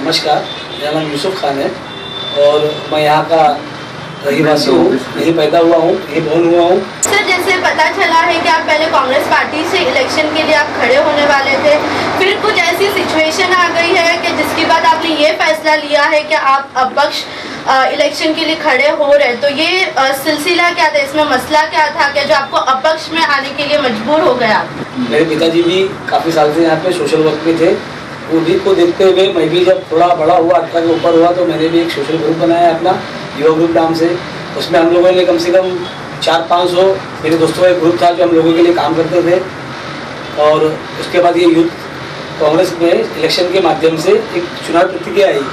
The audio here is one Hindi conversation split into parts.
नमस्कार, मेरा नाम यूसुफ खान है और मैं यहाँ का रहीवासी हूँ, यहीं पैदा हुआ हूँ, यहीं बोर्न हुआ हूँ। सर, जैसे पता चला है कि आप पहले कांग्रेस पार्टी से इलेक्शन के लिए आप खड़े होने वाले थे, फिर कुछ ऐसी सिचुएशन आ गई है कि जिसके बाद आपने ये फैसला लिया है कि आप अपक्ष इलेक्शन के लिए खड़े हो रहे, तो ये सिलसिला क्या था, इसमें मसला क्या था कि जो आपको अपक्ष में आने के लिए मजबूर हो गया? मेरे पिताजी भी काफ़ी साल से यहाँ पे सोशल वर्क में थे, उन्हीं को देखते हुए मैं भी जब थोड़ा बड़ा हुआ, 18 के ऊपर हुआ, तो मैंने भी एक सोशल ग्रुप बनाया अपना, युवा ग्रुप नाम से। उसमें हम लोगों ने कम से कम 400-500 मेरे दोस्तों का एक ग्रुप था जो हम लोगों के लिए काम करते थे। और उसके बाद ये यूथ कांग्रेस में इलेक्शन के माध्यम से एक चुनाव प्रतिक्रिया आई,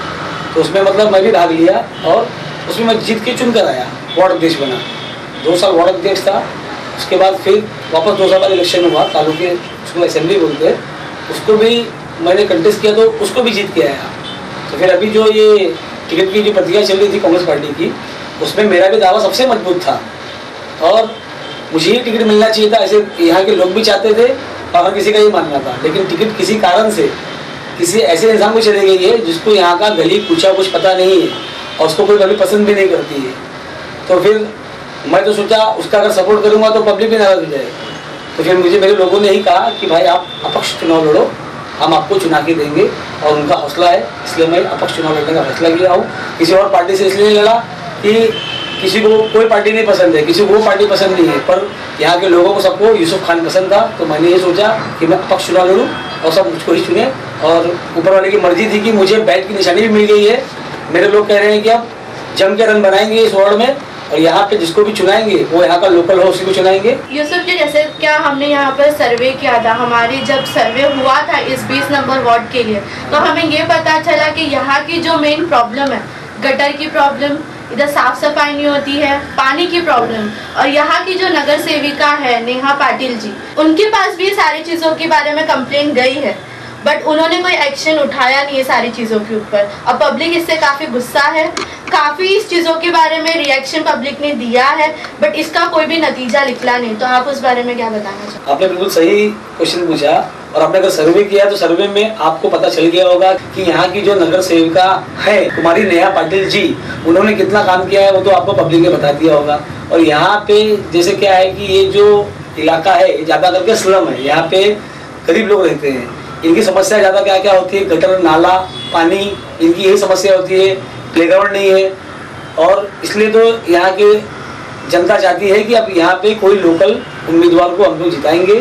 तो उसमें मतलब मैं भी भाग लिया और उसमें मैं जीत के चुन कर आया, वार्ड अध्यक्ष बना। 2 साल वार्ड अध्यक्ष था। उसके बाद फिर वापस 2 साल बाद इलेक्शन हुआ, तालुके उसको असेंबली बोलते हैं, उसको भी मैंने कंटेस्ट किया तो उसको भी जीत के आया। तो फिर अभी जो ये टिकट की जो प्रतिक्रिया चल रही थी कांग्रेस पार्टी की, उसमें मेरा भी दावा सबसे मजबूत था और मुझे ही टिकट मिलना चाहिए था। ऐसे यहाँ के लोग भी चाहते थे और हर किसी का ये मानना था, लेकिन टिकट किसी कारण से किसी ऐसे इंसान को चली गई है जिसको यहाँ का गली पूछा कुछ पता नहीं है और उसको कोई कभी पसंद भी नहीं करती है। तो फिर मैं तो सोचा उसका अगर सपोर्ट करूँगा तो पब्लिक भी नाराज हो जाए। तो फिर मुझे मेरे लोगों ने ही कहा कि भाई आप अपक्ष चुनाव लड़ो, हम आपको चुना के देंगे, और उनका हौसला है, इसलिए मैं अपक्ष चुनाव लड़ने का फैसला किया हूँ। किसी और पार्टी से इसलिए लड़ा कि किसी को कोई पार्टी नहीं पसंद है, किसी को वो पार्टी पसंद नहीं है, पर यहाँ के लोगों को सबको यूसुफ खान पसंद था। तो मैंने ये सोचा कि मैं अपक्ष चुनाव लड़ूँ और सब मुझको ही चुने, और ऊपर वाले की मर्जी थी कि मुझे बैट की निशानी भी मिल गई है। मेरे लोग कह रहे हैं कि अब जम के रन बनाएंगे इस वार्ड में, और यहाँ पे जिसको भी चुनाएंगे वो यहाँ का लोकल हो उसी को चुनाएंगे। यूसुफ जी, जैसे क्या हमने यहाँ पर सर्वे किया था, हमारी जब सर्वे हुआ था इस 20 नंबर वार्ड के लिए, तो हमें ये पता चला कि यहाँ की जो मेन प्रॉब्लम है, गटर की प्रॉब्लम, इधर साफ सफाई नहीं होती है, पानी की प्रॉब्लम, और यहाँ की जो नगर सेविका है नेहा पाटिल जी, उनके पास भी सारी चीज़ों के बारे में कंप्लेंट गई है, बट उन्होंने कोई एक्शन उठाया नहीं है सारी चीज़ों के ऊपर। अब पब्लिक इससे काफ़ी गुस्सा है, काफ़ी इस चीज़ों के बारे में रिएक्शन पब्लिक ने दिया है, बट इसका कोई भी नतीजा निकला नहीं। तो आप उस बारे में क्या बताना चाहते? आपने बिल्कुल सही क्वेश्चन पूछा, और आपने अगर सर्वे किया तो सर्वे में आपको पता चल गया होगा कि यहाँ की जो नगर सेविका है कुमारी नेहा पाटिल जी, उन्होंने कितना काम किया है वो तो आपको पब्लिक ने बता दिया होगा। और यहाँ पे जैसे क्या है कि ये जो इलाका है ज़्यादा करके स्लम है, यहाँ पे गरीब लोग रहते हैं, इनकी समस्या ज़्यादा क्या क्या होती है, गटर, नाला, पानी, इनकी यही समस्या होती है, प्लेग्राउंड नहीं है। और इसलिए तो यहाँ के जनता चाहती है कि अब यहाँ पे कोई लोकल उम्मीदवार को हम लोग जिताएंगे,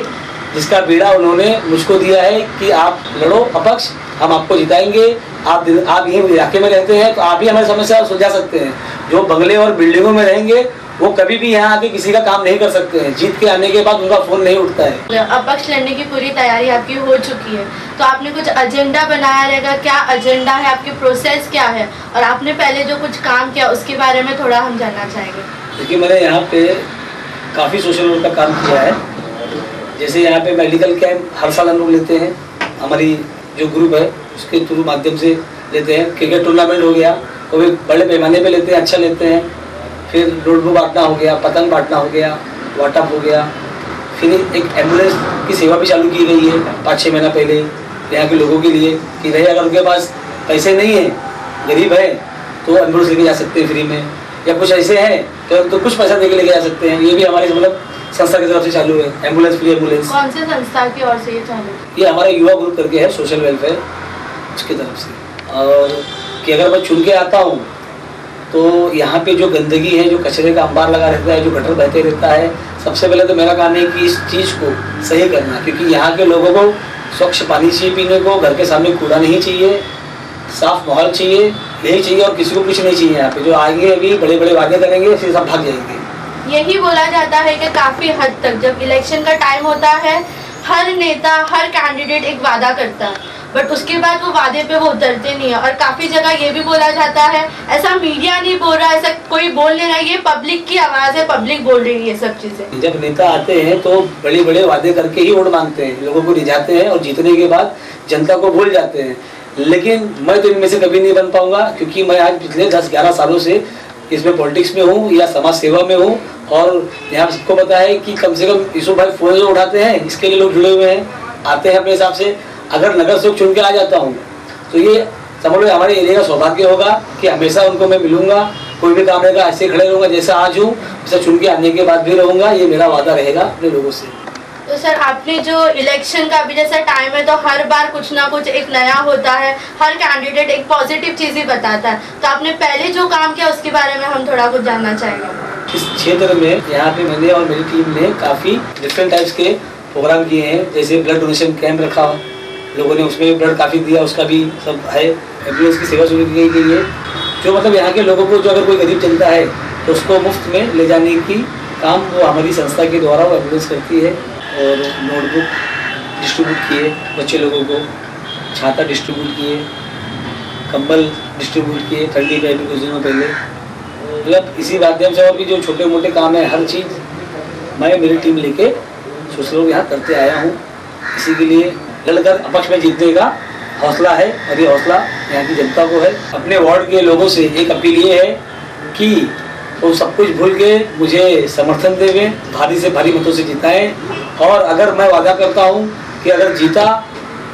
जिसका बीड़ा उन्होंने मुझको दिया है कि आप लड़ो अपक्ष, हम आपको जिताएंगे। आप यहीं इलाके में रहते हैं तो आप भी हमारी समस्या सुलझा सकते हैं। जो बंगले और बिल्डिंगों में रहेंगे वो कभी भी यहाँ आके किसी का काम नहीं कर सकते हैं, जीत के आने के बाद उनका फोन नहीं उठता है। अपक्ष लड़ने की पूरी तैयारी आपकी हो चुकी है, तो आपने कुछ एजेंडा बनाया रहेगा, क्या एजेंडा है, आपकी प्रोसेस क्या है, और आपने पहले जो कुछ काम किया उसके बारे में थोड़ा हम जानना चाहेंगे। देखिए, मैंने यहाँ पे काफ़ी सोशल वर्क का काम किया है। जैसे यहाँ पे मेडिकल कैंप हर साल हम लोग लेते हैं, हमारी जो ग्रुप है उसके थ्रू माध्यम से लेते हैं। क्रिकेट टूर्नामेंट हो गया वो भी बड़े पैमाने पे लेते हैं, अच्छा लेते हैं। फिर नोटबुक बांटना हो गया, पतंग बांटना हो गया, व्हाट्सअप हो गया। फिर एक एम्बुलेंस की सेवा भी चालू की गई है 5-6 महीना पहले यहाँ के लोगों के लिए, कि भाई अगर उनके पास पैसे नहीं है, गरीब है, तो एम्बुलेंस लेके जा सकते हैं फ्री में, या कुछ ऐसे हैं तो कुछ पैसा दे के लेके जा सकते हैं। ये भी हमारे मतलब संस्था की तरफ से चालू है, एम्बुलेंस, फ्री एम्बुलेंस। कौन से संस्था की ओर से ये चालू है? ये हमारा युवा ग्रुप करके है, सोशल वेलफेयर, उसकी तरफ से। और कि अगर मैं चुन के आता हूँ तो यहाँ पे जो गंदगी है, जो कचरे का अंबार लगा रहता है, जो गटर बहते रहता है, सबसे पहले तो मेरा काम है कि इस चीज़ को सही करना, क्योंकि यहाँ के लोगों को स्वच्छ पानी चाहिए पीने को, घर के सामने कूड़ा नहीं चाहिए, साफ माहौल चाहिए, यही चाहिए, और किसी को कुछ नहीं चाहिए। यहाँ पे जो आएंगे अभी बड़े बड़े वादे करेंगे, फिर सब भाग जाएंगे। यही बोला जाता है कि काफ़ी हद तक जब इलेक्शन का टाइम होता है, हर नेता, हर कैंडिडेट एक वादा करता है, बट उसके बाद वो वादे पे वो उतरते नहीं है। और काफ़ी जगह ये भी बोला जाता है, ऐसा मीडिया नहीं बोल रहा, ऐसा कोई बोल नहीं रहा, ये पब्लिक की आवाज़ है, पब्लिक बोल रही है ये सब चीज़ें। जब नेता आते हैं तो बड़े बड़े वादे करके ही वोट मांगते हैं, लोगों को रिझाते हैं, और जीतने के बाद जनता को भूल जाते हैं। लेकिन मैं तो इनमें से कभी नहीं बन पाऊंगा, क्योंकि मैं आज पिछले 10-11 सालों से इसमें पॉलिटिक्स में हूँ या समाज सेवा में हूँ। और यहाँ सबको पता है कि कम से कम यूसुफ भाई फोन जो उठाते हैं, इसके लिए लोग जुड़े हुए हैं, आते हैं अपने हिसाब से। अगर नगर सेवक चुन के आ जाता हूँ तो ये समझ लो हमारे एरिया का सौभाग्य होगा कि हमेशा उनको मैं मिलूंगा, कोई भी काम रहेगा ऐसे खड़े रहूंगा जैसा आज हूँ, वैसे चुन के आने के बाद भी रहूंगा, ये मेरा वादा रहेगा अपने लोगों से। तो सर आपने जो इलेक्शन का भी जैसा टाइम है तो हर बार कुछ ना कुछ एक नया होता है, हर कैंडिडेट एक पॉजिटिव चीज़ ही बताता है, तो आपने पहले जो काम किया उसके बारे में हम थोड़ा कुछ जानना चाहेंगे। इस क्षेत्र में यहाँ पे मैंने और मेरी टीम ने काफ़ी डिफरेंट टाइप्स के प्रोग्राम किए हैं, जैसे ब्लड डोनेशन कैंप रखा, लोगों ने उसमें ब्लड काफ़ी दिया, उसका भी सब है। एम्बुलेंस की सेवा शुरू की गई है, जो मतलब यहाँ के लोगों को, जो अगर कोई गरीब जनता है तो उसको मुफ्त में ले जाने की काम वो हमारी संस्था के द्वारा वो एम्बुलेंस करती है। और नोटबुक डिस्ट्रीब्यूट किए बच्चे लोगों को, छाता डिस्ट्रीब्यूट किए, कंबल डिस्ट्रीब्यूट किए ठंडी में भी कुछ दिनों पहले। मतलब इसी माध्यम से और भी जो छोटे मोटे काम है, हर चीज़ मैं मेरी टीम लेके सोशल वर्क यहाँ करते आया हूँ। इसी के लिए लड़कर अपक्ष में जीतने का हौसला है, और ये हौसला यहाँ की जनता को है। अपने वार्ड के लोगों से एक अपील ये है कि वो सब कुछ भूल के मुझे समर्थन देवें, भारी से भारी मतों से जिताएं। और अगर मैं वादा करता हूँ कि अगर जीता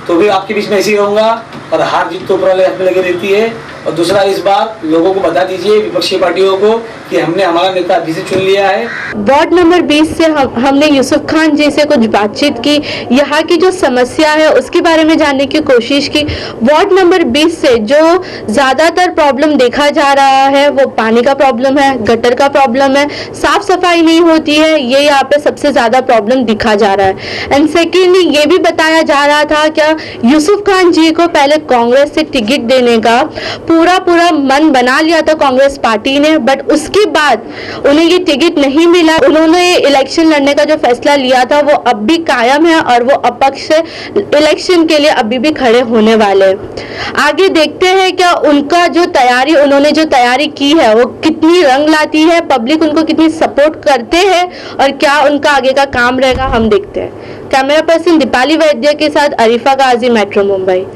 तो भी आपके बीच में ऐसे ही रहूँगा, और हार जीत तो ऊपर वाले हाथ में लगी रहती है। और दूसरा, इस बार लोगों को बता दीजिए, विपक्षी पार्टियों को, कि हमने हमारा नेता अभी से चुन लिया है। वार्ड नंबर 20 से हमने यूसुफ खान जी से कुछ बातचीत की, यहाँ की जो समस्या है उसके बारे में जानने की कोशिश की। वार्ड नंबर 20 से जो ज़्यादातर प्रॉब्लम देखा जा रहा है वो पानी का प्रॉब्लम है, गटर का प्रॉब्लम है, साफ सफाई नहीं होती है, ये यहाँ पे सबसे ज़्यादा प्रॉब्लम दिखा जा रहा है। एंड सेकेंडली ये भी बताया जा रहा था क्या यूसुफ खान जी को पहले कांग्रेस से टिकट देने का पूरा मन बना लिया था कांग्रेस पार्टी ने, बट उसके बाद उन्हें ये टिकट नहीं मिला। उन्होंने इलेक्शन लड़ने का जो फैसला लिया था वो अब भी कायम है, और वो अपक्ष से इलेक्शन के लिए अभी भी खड़े होने वाले हैं। आगे देखते हैं क्या उनका जो तैयारी, उन्होंने जो तैयारी की है वो कितनी रंग लाती है, पब्लिक उनको कितनी सपोर्ट करते हैं, और क्या उनका आगे का काम रहेगा, हम देखते हैं। कैमरा पर्सन दीपाली वैद्य के साथ अरीफा गाजी, मेट्रो मुंबई।